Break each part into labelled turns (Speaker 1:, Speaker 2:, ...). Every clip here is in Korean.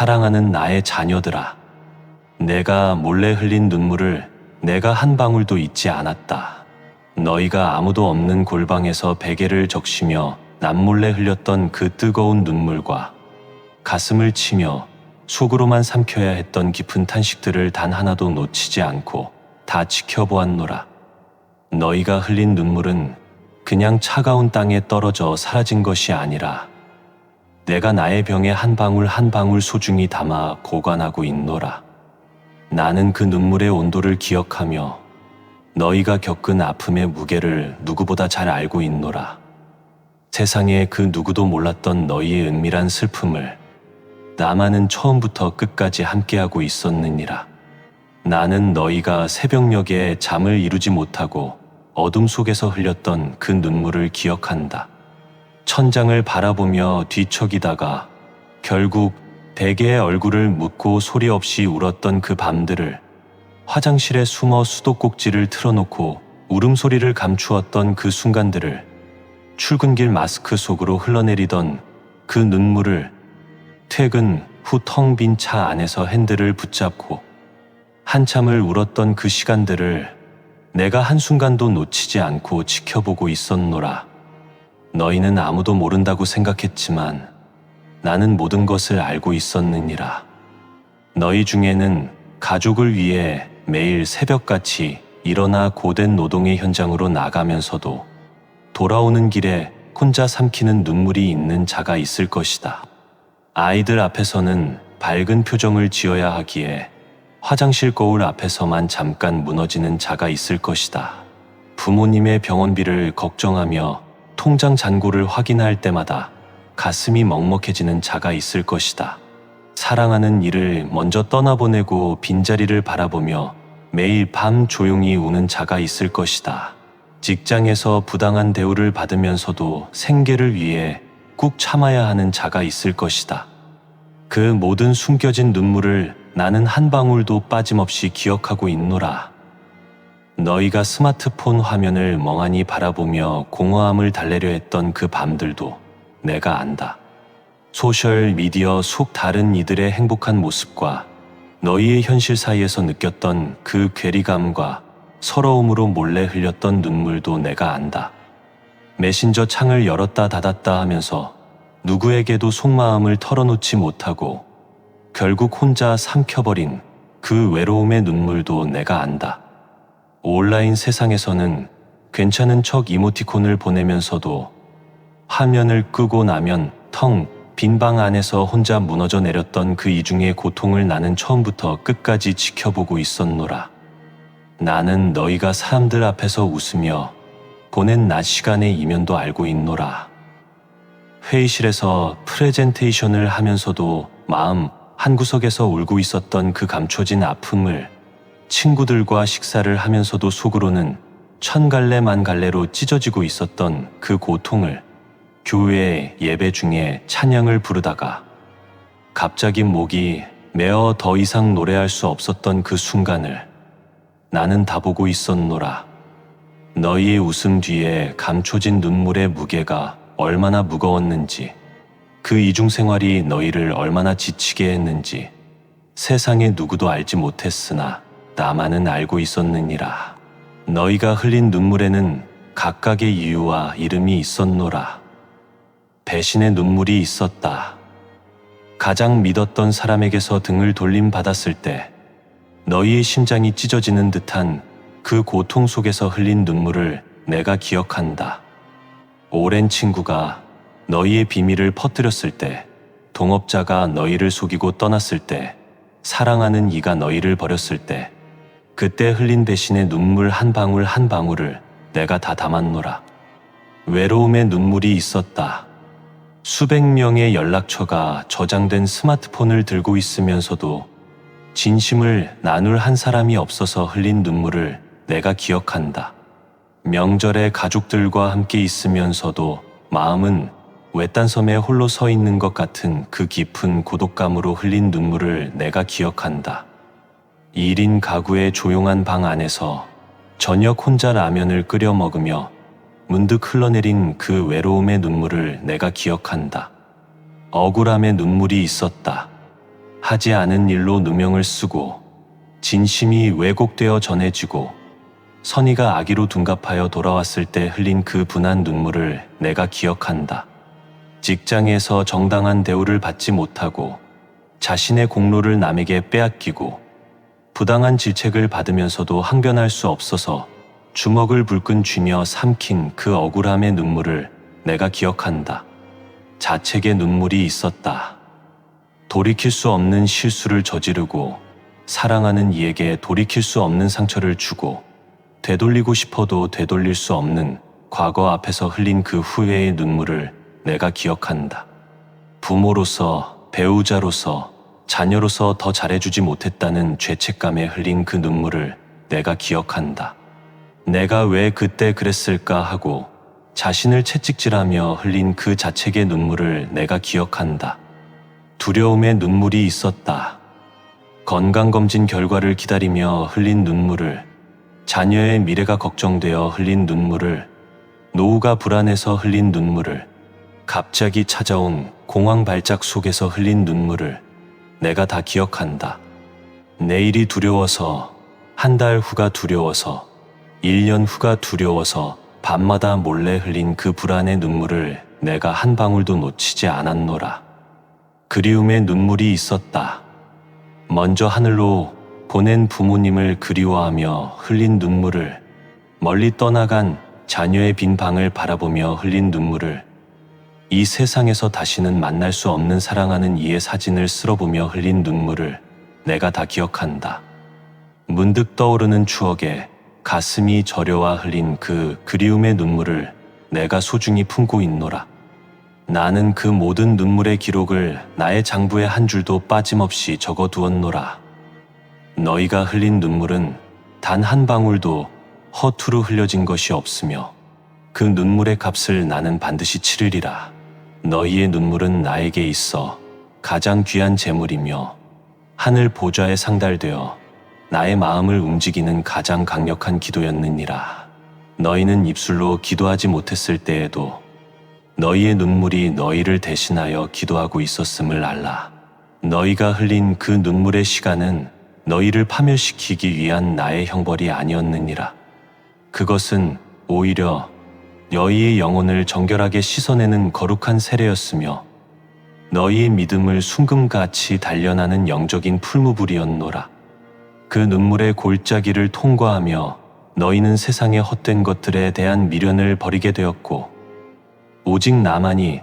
Speaker 1: 사랑하는 나의 자녀들아, 내가 몰래 흘린 눈물을 내가 한 방울도 잊지 않았다. 너희가 아무도 없는 골방에서 베개를 적시며 남몰래 흘렸던 그 뜨거운 눈물과 가슴을 치며 속으로만 삼켜야 했던 깊은 탄식들을 단 하나도 놓치지 않고 다 지켜보았노라. 너희가 흘린 눈물은 그냥 차가운 땅에 떨어져 사라진 것이 아니라 내가 나의 병에 한 방울 한 방울 소중히 담아 보관하고 있노라. 나는 그 눈물의 온도를 기억하며 너희가 겪은 아픔의 무게를 누구보다 잘 알고 있노라. 세상에 그 누구도 몰랐던 너희의 은밀한 슬픔을 나만은 처음부터 끝까지 함께하고 있었느니라. 나는 너희가 새벽녘에 잠을 이루지 못하고 어둠 속에서 흘렸던 그 눈물을 기억한다. 천장을 바라보며 뒤척이다가 결국 베개에 얼굴을 묻고 소리 없이 울었던 그 밤들을, 화장실에 숨어 수도꼭지를 틀어놓고 울음소리를 감추었던 그 순간들을, 출근길 마스크 속으로 흘러내리던 그 눈물을, 퇴근 후 텅 빈 차 안에서 핸들을 붙잡고 한참을 울었던 그 시간들을 내가 한순간도 놓치지 않고 지켜보고 있었노라. 너희는 아무도 모른다고 생각했지만 나는 모든 것을 알고 있었느니라. 너희 중에는 가족을 위해 매일 새벽같이 일어나 고된 노동의 현장으로 나가면서도 돌아오는 길에 혼자 삼키는 눈물이 있는 자가 있을 것이다. 아이들 앞에서는 밝은 표정을 지어야 하기에 화장실 거울 앞에서만 잠깐 무너지는 자가 있을 것이다. 부모님의 병원비를 걱정하며 통장 잔고를 확인할 때마다 가슴이 먹먹해지는 자가 있을 것이다. 사랑하는 이를 먼저 떠나보내고 빈자리를 바라보며 매일 밤 조용히 우는 자가 있을 것이다. 직장에서 부당한 대우를 받으면서도 생계를 위해 꾹 참아야 하는 자가 있을 것이다. 그 모든 숨겨진 눈물을 나는 한 방울도 빠짐없이 기억하고 있노라. 너희가 스마트폰 화면을 멍하니 바라보며 공허함을 달래려 했던 그 밤들도 내가 안다. 소셜 미디어 속 다른 이들의 행복한 모습과 너희의 현실 사이에서 느꼈던 그 괴리감과 서러움으로 몰래 흘렸던 눈물도 내가 안다. 메신저 창을 열었다 닫았다 하면서 누구에게도 속마음을 털어놓지 못하고 결국 혼자 삼켜버린 그 외로움의 눈물도 내가 안다. 온라인 세상에서는 괜찮은 척 이모티콘을 보내면서도 화면을 끄고 나면 텅 빈 방 안에서 혼자 무너져 내렸던 그 이중의 고통을 나는 처음부터 끝까지 지켜보고 있었노라. 나는 너희가 사람들 앞에서 웃으며 보낸 낮 시간의 이면도 알고 있노라. 회의실에서 프레젠테이션을 하면서도 마음 한구석에서 울고 있었던 그 감춰진 아픔을, 친구들과 식사를 하면서도 속으로는 천갈래 만갈래로 찢어지고 있었던 그 고통을, 교회 예배 중에 찬양을 부르다가 갑자기 목이 메어 더 이상 노래할 수 없었던 그 순간을 나는 다 보고 있었노라. 너희의 웃음 뒤에 감춰진 눈물의 무게가 얼마나 무거웠는지, 그 이중생활이 너희를 얼마나 지치게 했는지 세상에 누구도 알지 못했으나 나만은 알고 있었느니라. 너희가 흘린 눈물에는 각각의 이유와 이름이 있었노라. 배신의 눈물이 있었다. 가장 믿었던 사람에게서 등을 돌림받았을 때 너희의 심장이 찢어지는 듯한 그 고통 속에서 흘린 눈물을 내가 기억한다. 오랜 친구가 너희의 비밀을 퍼뜨렸을 때, 동업자가 너희를 속이고 떠났을 때, 사랑하는 이가 너희를 버렸을 때, 그때 흘린 배신의 눈물 한 방울 한 방울을 내가 다 담았노라. 외로움의 눈물이 있었다. 수백 명의 연락처가 저장된 스마트폰을 들고 있으면서도 진심을 나눌 한 사람이 없어서 흘린 눈물을 내가 기억한다. 명절에 가족들과 함께 있으면서도 마음은 외딴 섬에 홀로 서 있는 것 같은 그 깊은 고독감으로 흘린 눈물을 내가 기억한다. 1인 가구의 조용한 방 안에서 저녁 혼자 라면을 끓여 먹으며 문득 흘러내린 그 외로움의 눈물을 내가 기억한다. 억울함의 눈물이 있었다. 하지 않은 일로 누명을 쓰고 진심이 왜곡되어 전해지고 선의가 악의로 둔갑하여 돌아왔을 때 흘린 그 분한 눈물을 내가 기억한다. 직장에서 정당한 대우를 받지 못하고 자신의 공로를 남에게 빼앗기고 부당한 질책을 받으면서도 항변할 수 없어서 주먹을 불끈 쥐며 삼킨 그 억울함의 눈물을 내가 기억한다. 자책의 눈물이 있었다. 돌이킬 수 없는 실수를 저지르고 사랑하는 이에게 돌이킬 수 없는 상처를 주고 되돌리고 싶어도 되돌릴 수 없는 과거 앞에서 흘린 그 후회의 눈물을 내가 기억한다. 부모로서, 배우자로서, 자녀로서 더 잘해주지 못했다는 죄책감에 흘린 그 눈물을 내가 기억한다. 내가 왜 그때 그랬을까 하고 자신을 채찍질하며 흘린 그 자책의 눈물을 내가 기억한다. 두려움의 눈물이 있었다. 건강검진 결과를 기다리며 흘린 눈물을, 자녀의 미래가 걱정되어 흘린 눈물을, 노후가 불안해서 흘린 눈물을, 갑자기 찾아온 공황 발작 속에서 흘린 눈물을 내가 다 기억한다. 내일이 두려워서, 한 달 후가 두려워서, 1년 후가 두려워서 밤마다 몰래 흘린 그 불안의 눈물을 내가 한 방울도 놓치지 않았노라. 그리움의 눈물이 있었다. 먼저 하늘로 보낸 부모님을 그리워하며 흘린 눈물을, 멀리 떠나간 자녀의 빈 방을 바라보며 흘린 눈물을, 이 세상에서 다시는 만날 수 없는 사랑하는 이의 사진을 쓸어보며 흘린 눈물을 내가 다 기억한다. 문득 떠오르는 추억에 가슴이 저려와 흘린 그 그리움의 눈물을 내가 소중히 품고 있노라. 나는 그 모든 눈물의 기록을 나의 장부에 한 줄도 빠짐없이 적어두었노라. 너희가 흘린 눈물은 단 한 방울도 허투루 흘려진 것이 없으며 그 눈물의 값을 나는 반드시 치르리라. 너희의 눈물은 나에게 있어 가장 귀한 재물이며 하늘 보좌에 상달되어 나의 마음을 움직이는 가장 강력한 기도였느니라. 너희는 입술로 기도하지 못했을 때에도 너희의 눈물이 너희를 대신하여 기도하고 있었음을 알라. 너희가 흘린 그 눈물의 시간은 너희를 파멸시키기 위한 나의 형벌이 아니었느니라. 그것은 오히려 너희의 영혼을 정결하게 씻어내는 거룩한 세례였으며 너희의 믿음을 순금같이 단련하는 영적인 풀무불이었노라. 그 눈물의 골짜기를 통과하며 너희는 세상의 헛된 것들에 대한 미련을 버리게 되었고 오직 나만이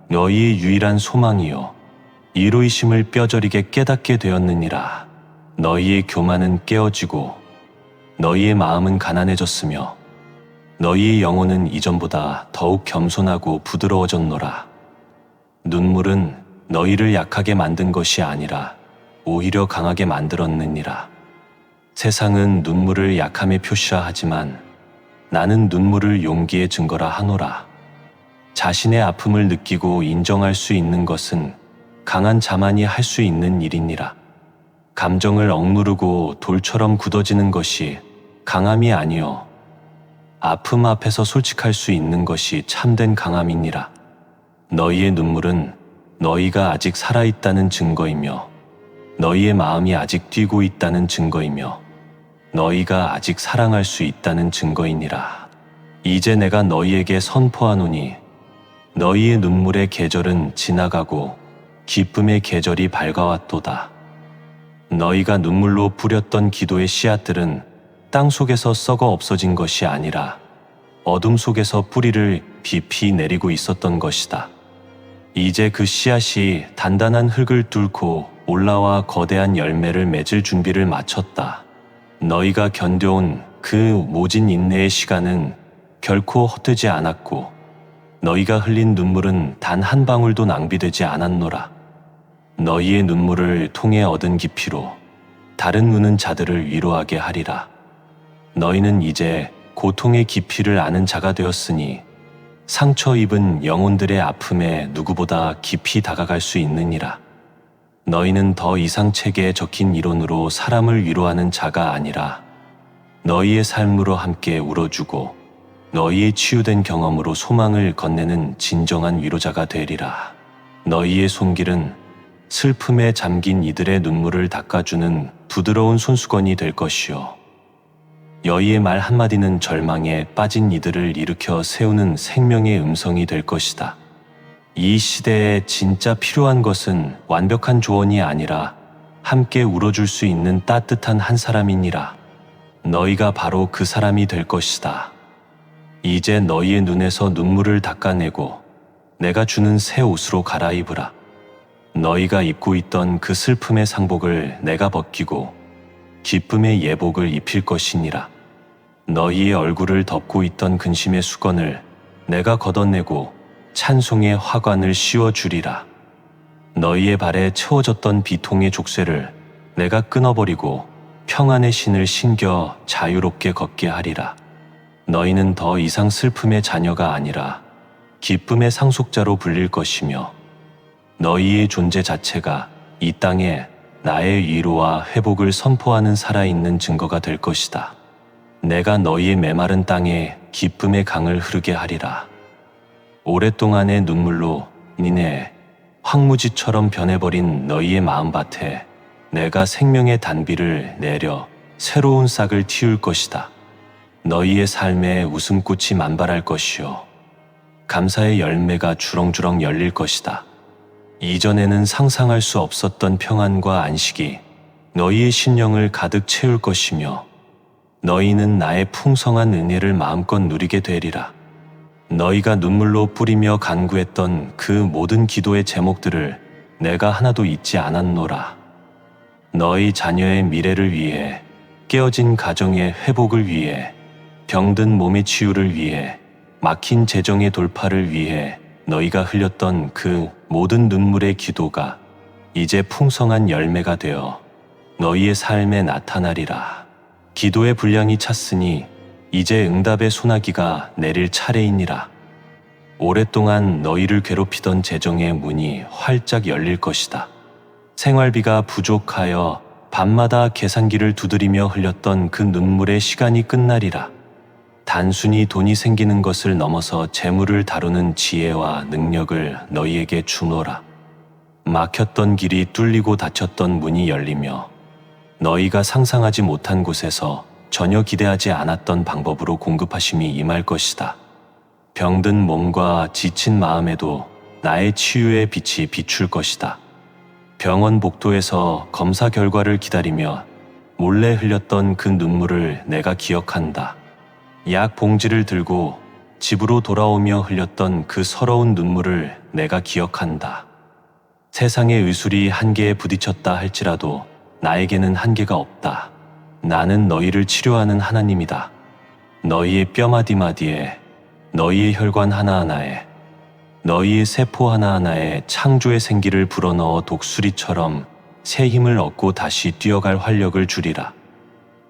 Speaker 1: 너희의 유일한 소망이요 이로이심을 뼈저리게 깨닫게 되었느니라. 너희의 교만은 깨어지고 너희의 마음은 가난해졌으며 너희의 영혼은 이전보다 더욱 겸손하고 부드러워졌노라. 눈물은 너희를 약하게 만든 것이 아니라 오히려 강하게 만들었느니라. 세상은 눈물을 약함의 표시라 하지만 나는 눈물을 용기의 증거라 하노라. 자신의 아픔을 느끼고 인정할 수 있는 것은 강한 자만이 할 수 있는 일이니라. 감정을 억누르고 돌처럼 굳어지는 것이 강함이 아니요 아픔 앞에서 솔직할 수 있는 것이 참된 강함이니라. 너희의 눈물은 너희가 아직 살아있다는 증거이며 너희의 마음이 아직 뛰고 있다는 증거이며 너희가 아직 사랑할 수 있다는 증거이니라. 이제 내가 너희에게 선포하노니 너희의 눈물의 계절은 지나가고 기쁨의 계절이 밝아왔도다. 너희가 눈물로 뿌렸던 기도의 씨앗들은 땅 속에서 썩어 없어진 것이 아니라 어둠 속에서 뿌리를 깊이 내리고 있었던 것이다. 이제 그 씨앗이 단단한 흙을 뚫고 올라와 거대한 열매를 맺을 준비를 마쳤다. 너희가 견뎌온 그 모진 인내의 시간은 결코 헛되지 않았고 너희가 흘린 눈물은 단 한 방울도 낭비되지 않았노라. 너희의 눈물을 통해 얻은 깊이로 다른 우는 자들을 위로하게 하리라. 너희는 이제 고통의 깊이를 아는 자가 되었으니 상처 입은 영혼들의 아픔에 누구보다 깊이 다가갈 수 있느니라. 너희는 더 이상 책에 적힌 이론으로 사람을 위로하는 자가 아니라 너희의 삶으로 함께 울어주고 너희의 치유된 경험으로 소망을 건네는 진정한 위로자가 되리라. 너희의 손길은 슬픔에 잠긴 이들의 눈물을 닦아주는 부드러운 손수건이 될 것이요. 여의의 말 한마디는 절망에 빠진 이들을 일으켜 세우는 생명의 음성이 될 것이다. 이 시대에 진짜 필요한 것은 완벽한 조언이 아니라 함께 울어줄 수 있는 따뜻한 한 사람이니라. 너희가 바로 그 사람이 될 것이다. 이제 너희의 눈에서 눈물을 닦아내고 내가 주는 새 옷으로 갈아입으라. 너희가 입고 있던 그 슬픔의 상복을 내가 벗기고 기쁨의 예복을 입힐 것이니라. 너희의 얼굴을 덮고 있던 근심의 수건을 내가 걷어내고 찬송의 화관을 씌워주리라. 너희의 발에 채워졌던 비통의 족쇄를 내가 끊어버리고 평안의 신을 신겨 자유롭게 걷게 하리라. 너희는 더 이상 슬픔의 자녀가 아니라 기쁨의 상속자로 불릴 것이며 너희의 존재 자체가 이 땅에 나의 위로와 회복을 선포하는 살아있는 증거가 될 것이다. 내가 너희의 메마른 땅에 기쁨의 강을 흐르게 하리라. 오랫동안의 눈물로 인해 황무지처럼 변해버린 너희의 마음밭에 내가 생명의 단비를 내려 새로운 싹을 틔울 것이다. 너희의 삶에 웃음꽃이 만발할 것이요 감사의 열매가 주렁주렁 열릴 것이다. 이전에는 상상할 수 없었던 평안과 안식이 너희의 심령을 가득 채울 것이며 너희는 나의 풍성한 은혜를 마음껏 누리게 되리라. 너희가 눈물로 뿌리며 간구했던 그 모든 기도의 제목들을 내가 하나도 잊지 않았노라. 너희 자녀의 미래를 위해, 깨어진 가정의 회복을 위해, 병든 몸의 치유를 위해, 막힌 재정의 돌파를 위해 너희가 흘렸던 그 모든 눈물의 기도가 이제 풍성한 열매가 되어 너희의 삶에 나타나리라. 기도의 분량이 찼으니 이제 응답의 소나기가 내릴 차례이니라. 오랫동안 너희를 괴롭히던 재정의 문이 활짝 열릴 것이다. 생활비가 부족하여 밤마다 계산기를 두드리며 흘렸던 그 눈물의 시간이 끝나리라. 단순히 돈이 생기는 것을 넘어서 재물을 다루는 지혜와 능력을 너희에게 주노라. 막혔던 길이 뚫리고 닫혔던 문이 열리며 너희가 상상하지 못한 곳에서 전혀 기대하지 않았던 방법으로 공급하심이 임할 것이다. 병든 몸과 지친 마음에도 나의 치유의 빛이 비출 것이다. 병원 복도에서 검사 결과를 기다리며 몰래 흘렸던 그 눈물을 내가 기억한다. 약 봉지를 들고 집으로 돌아오며 흘렸던 그 서러운 눈물을 내가 기억한다. 세상의 의술이 한계에 부딪혔다 할지라도 나에게는 한계가 없다. 나는 너희를 치료하는 하나님이다. 너희의 뼈마디마디에, 너희의 혈관 하나하나에, 너희의 세포 하나하나에 창조의 생기를 불어넣어 독수리처럼 새 힘을 얻고 다시 뛰어갈 활력을 주리라.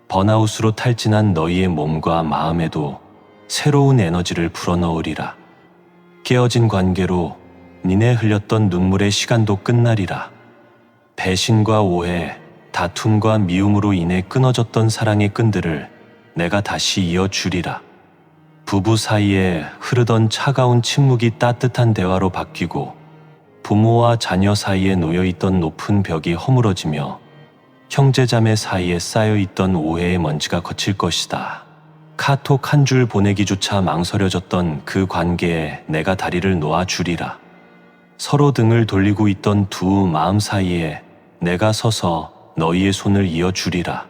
Speaker 1: 번아웃으로 탈진한 너희의 몸과 마음에도 새로운 에너지를 불어넣으리라. 깨어진 관계로 니네 흘렸던 눈물의 시간도 끝나리라. 배신과 오해, 다툼과 미움으로 인해 끊어졌던 사랑의 끈들을 내가 다시 이어주리라. 부부 사이에 흐르던 차가운 침묵이 따뜻한 대화로 바뀌고 부모와 자녀 사이에 놓여있던 높은 벽이 허물어지며 형제자매 사이에 쌓여있던 오해의 먼지가 거칠 것이다. 카톡 한 줄 보내기조차 망설여졌던 그 관계에 내가 다리를 놓아주리라. 서로 등을 돌리고 있던 두 마음 사이에 내가 서서 너희의 손을 이어주리라.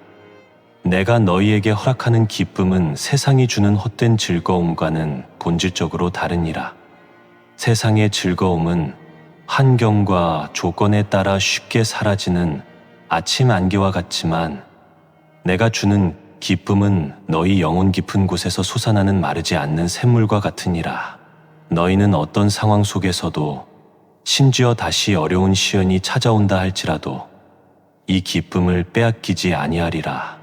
Speaker 1: 내가 너희에게 허락하는 기쁨은 세상이 주는 헛된 즐거움과는 본질적으로 다르니라. 세상의 즐거움은 환경과 조건에 따라 쉽게 사라지는 아침 안개와 같지만 내가 주는 기쁨은 너희 영혼 깊은 곳에서 솟아나는 마르지 않는 샘물과 같으니라. 너희는 어떤 상황 속에서도 심지어 다시 어려운 시련이 찾아온다 할지라도 이 기쁨을 빼앗기지 아니하리라.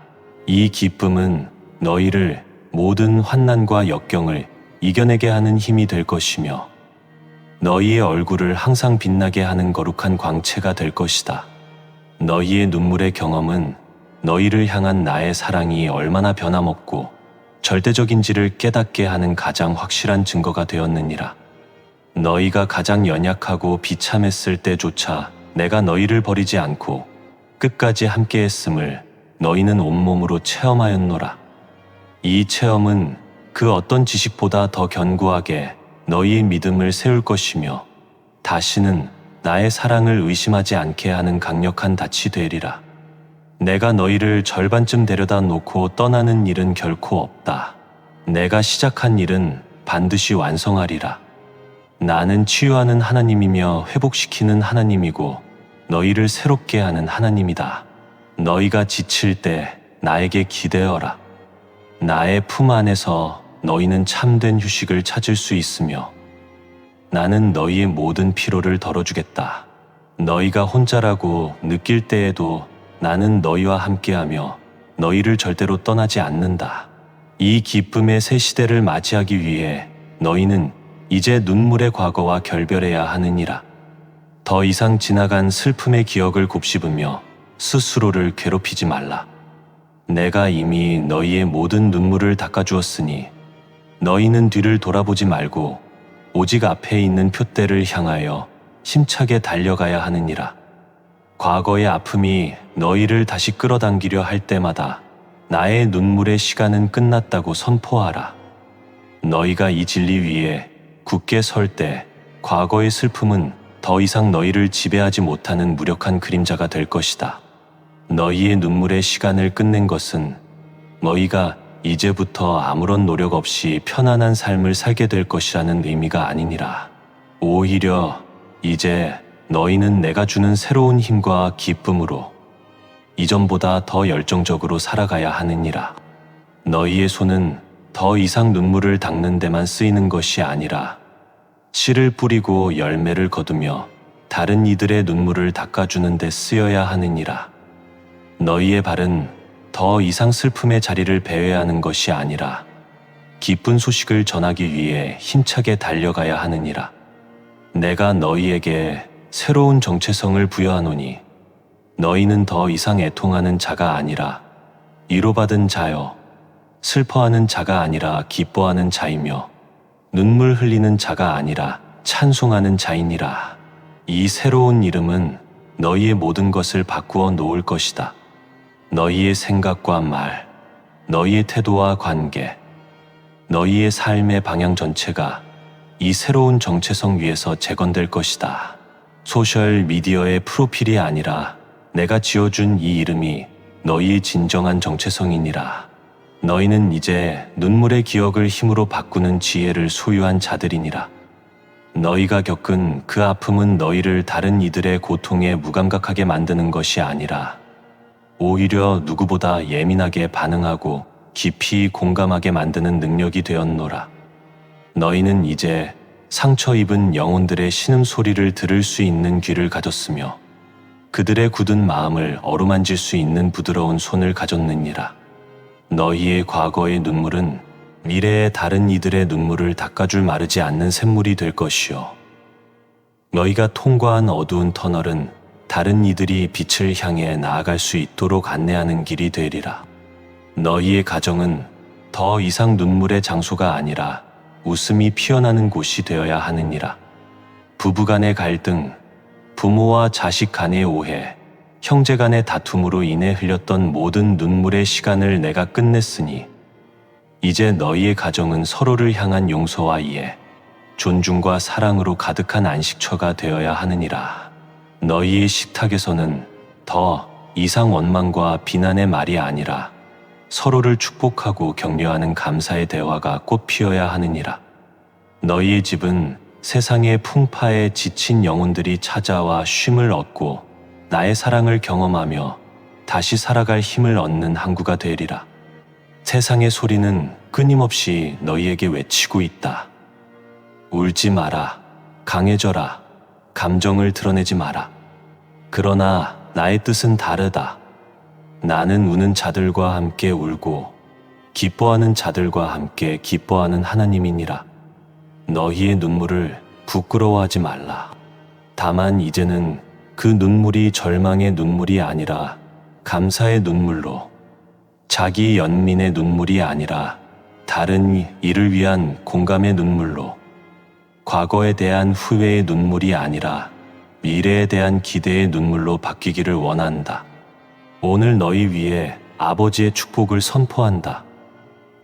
Speaker 1: 이 기쁨은 너희를 모든 환난과 역경을 이겨내게 하는 힘이 될 것이며 너희의 얼굴을 항상 빛나게 하는 거룩한 광채가 될 것이다. 너희의 눈물의 경험은 너희를 향한 나의 사랑이 얼마나 변함없고 절대적인지를 깨닫게 하는 가장 확실한 증거가 되었느니라. 너희가 가장 연약하고 비참했을 때조차 내가 너희를 버리지 않고 끝까지 함께했음을 너희는 온몸으로 체험하였노라. 이 체험은 그 어떤 지식보다 더 견고하게 너희의 믿음을 세울 것이며 다시는 나의 사랑을 의심하지 않게 하는 강력한 닻이 되리라. 내가 너희를 절반쯤 데려다 놓고 떠나는 일은 결코 없다. 내가 시작한 일은 반드시 완성하리라. 나는 치유하는 하나님이며 회복시키는 하나님이고 너희를 새롭게 하는 하나님이다. 너희가 지칠 때 나에게 기대어라. 나의 품 안에서 너희는 참된 휴식을 찾을 수 있으며 나는 너희의 모든 피로를 덜어주겠다. 너희가 혼자라고 느낄 때에도 나는 너희와 함께하며 너희를 절대로 떠나지 않는다. 이 기쁨의 새 시대를 맞이하기 위해 너희는 이제 눈물의 과거와 결별해야 하느니라. 더 이상 지나간 슬픔의 기억을 곱씹으며 스스로를 괴롭히지 말라. 내가 이미 너희의 모든 눈물을 닦아주었으니 너희는 뒤를 돌아보지 말고 오직 앞에 있는 표대를 향하여 힘차게 달려가야 하느니라. 과거의 아픔이 너희를 다시 끌어당기려 할 때마다 나의 눈물의 시간은 끝났다고 선포하라. 너희가 이 진리 위에 굳게 설 때 과거의 슬픔은 더 이상 너희를 지배하지 못하는 무력한 그림자가 될 것이다. 너희의 눈물의 시간을 끝낸 것은 너희가 이제부터 아무런 노력 없이 편안한 삶을 살게 될 것이라는 의미가 아니니라. 오히려 이제 너희는 내가 주는 새로운 힘과 기쁨으로 이전보다 더 열정적으로 살아가야 하느니라. 너희의 손은 더 이상 눈물을 닦는 데만 쓰이는 것이 아니라 씨를 뿌리고 열매를 거두며 다른 이들의 눈물을 닦아주는 데 쓰여야 하느니라. 너희의 발은 더 이상 슬픔의 자리를 배회하는 것이 아니라 기쁜 소식을 전하기 위해 힘차게 달려가야 하느니라. 내가 너희에게 새로운 정체성을 부여하노니 너희는 더 이상 애통하는 자가 아니라 위로받은 자여, 슬퍼하는 자가 아니라 기뻐하는 자이며 눈물 흘리는 자가 아니라 찬송하는 자이니라. 이 새로운 이름은 너희의 모든 것을 바꾸어 놓을 것이다. 너희의 생각과 말, 너희의 태도와 관계, 너희의 삶의 방향 전체가 이 새로운 정체성 위에서 재건될 것이다. 소셜 미디어의 프로필이 아니라 내가 지어준 이 이름이 너희의 진정한 정체성이니라. 너희는 이제 눈물의 기억을 힘으로 바꾸는 지혜를 소유한 자들이니라. 너희가 겪은 그 아픔은 너희를 다른 이들의 고통에 무감각하게 만드는 것이 아니라 오히려 누구보다 예민하게 반응하고 깊이 공감하게 만드는 능력이 되었노라. 너희는 이제 상처 입은 영혼들의 신음소리를 들을 수 있는 귀를 가졌으며 그들의 굳은 마음을 어루만질 수 있는 부드러운 손을 가졌느니라. 너희의 과거의 눈물은 미래의 다른 이들의 눈물을 닦아줄 마르지 않는 샘물이 될 것이요. 너희가 통과한 어두운 터널은 다른 이들이 빛을 향해 나아갈 수 있도록 안내하는 길이 되리라. 너희의 가정은 더 이상 눈물의 장소가 아니라 웃음이 피어나는 곳이 되어야 하느니라. 부부간의 갈등, 부모와 자식 간의 오해, 형제 간의 다툼으로 인해 흘렸던 모든 눈물의 시간을 내가 끝냈으니 이제 너희의 가정은 서로를 향한 용서와 이해, 존중과 사랑으로 가득한 안식처가 되어야 하느니라. 너희의 식탁에서는 더 이상 원망과 비난의 말이 아니라 서로를 축복하고 격려하는 감사의 대화가 꽃 피어야 하느니라. 너희의 집은 세상의 풍파에 지친 영혼들이 찾아와 쉼을 얻고 나의 사랑을 경험하며 다시 살아갈 힘을 얻는 항구가 되리라. 세상의 소리는 끊임없이 너희에게 외치고 있다. 울지 마라, 강해져라, 감정을 드러내지 마라. 그러나 나의 뜻은 다르다. 나는 우는 자들과 함께 울고 기뻐하는 자들과 함께 기뻐하는 하나님이니라. 너희의 눈물을 부끄러워하지 말라. 다만 이제는 그 눈물이 절망의 눈물이 아니라 감사의 눈물로, 자기 연민의 눈물이 아니라 다른 이를 위한 공감의 눈물로, 과거에 대한 후회의 눈물이 아니라 미래에 대한 기대의 눈물로 바뀌기를 원한다. 오늘 너희 위에 아버지의 축복을 선포한다.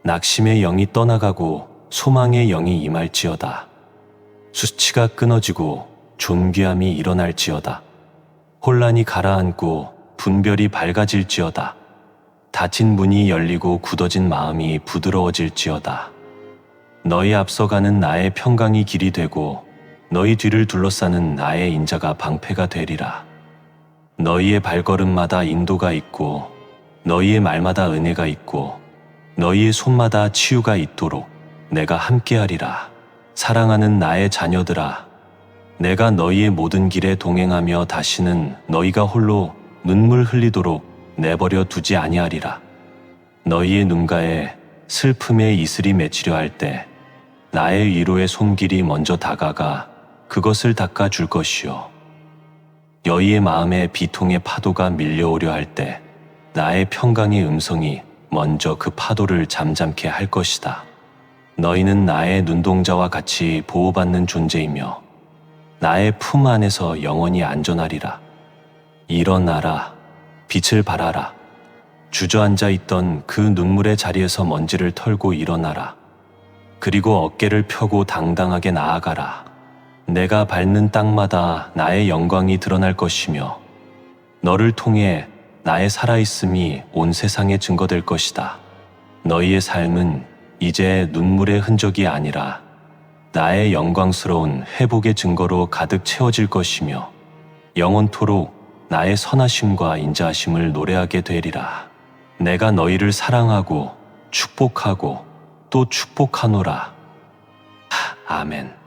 Speaker 1: 낙심의 영이 떠나가고 소망의 영이 임할지어다. 수치가 끊어지고 존귀함이 일어날지어다. 혼란이 가라앉고 분별이 밝아질지어다. 닫힌 문이 열리고 굳어진 마음이 부드러워질지어다. 너희 앞서가는 나의 평강이 길이 되고 너희 뒤를 둘러싸는 나의 인자가 방패가 되리라. 너희의 발걸음마다 인도가 있고 너희의 말마다 은혜가 있고 너희의 손마다 치유가 있도록 내가 함께하리라. 사랑하는 나의 자녀들아, 내가 너희의 모든 길에 동행하며 다시는 너희가 홀로 눈물 흘리도록 내버려 두지 아니하리라. 너희의 눈가에 슬픔의 이슬이 맺히려 할 때 나의 위로의 손길이 먼저 다가가 그것을 닦아줄 것이요. 너희의 마음에 비통의 파도가 밀려오려 할 때 나의 평강의 음성이 먼저 그 파도를 잠잠케 할 것이다. 너희는 나의 눈동자와 같이 보호받는 존재이며 나의 품 안에서 영원히 안전하리라. 일어나라, 빛을 발하라. 주저앉아 있던 그 눈물의 자리에서 먼지를 털고 일어나라. 그리고 어깨를 펴고 당당하게 나아가라. 내가 밟는 땅마다 나의 영광이 드러날 것이며 너를 통해 나의 살아있음이 온 세상에 증거될 것이다. 너희의 삶은 이제 눈물의 흔적이 아니라 나의 영광스러운 회복의 증거로 가득 채워질 것이며 영원토록 나의 선하심과 인자하심을 노래하게 되리라. 내가 너희를 사랑하고 축복하고 또 축복하노라. 아멘.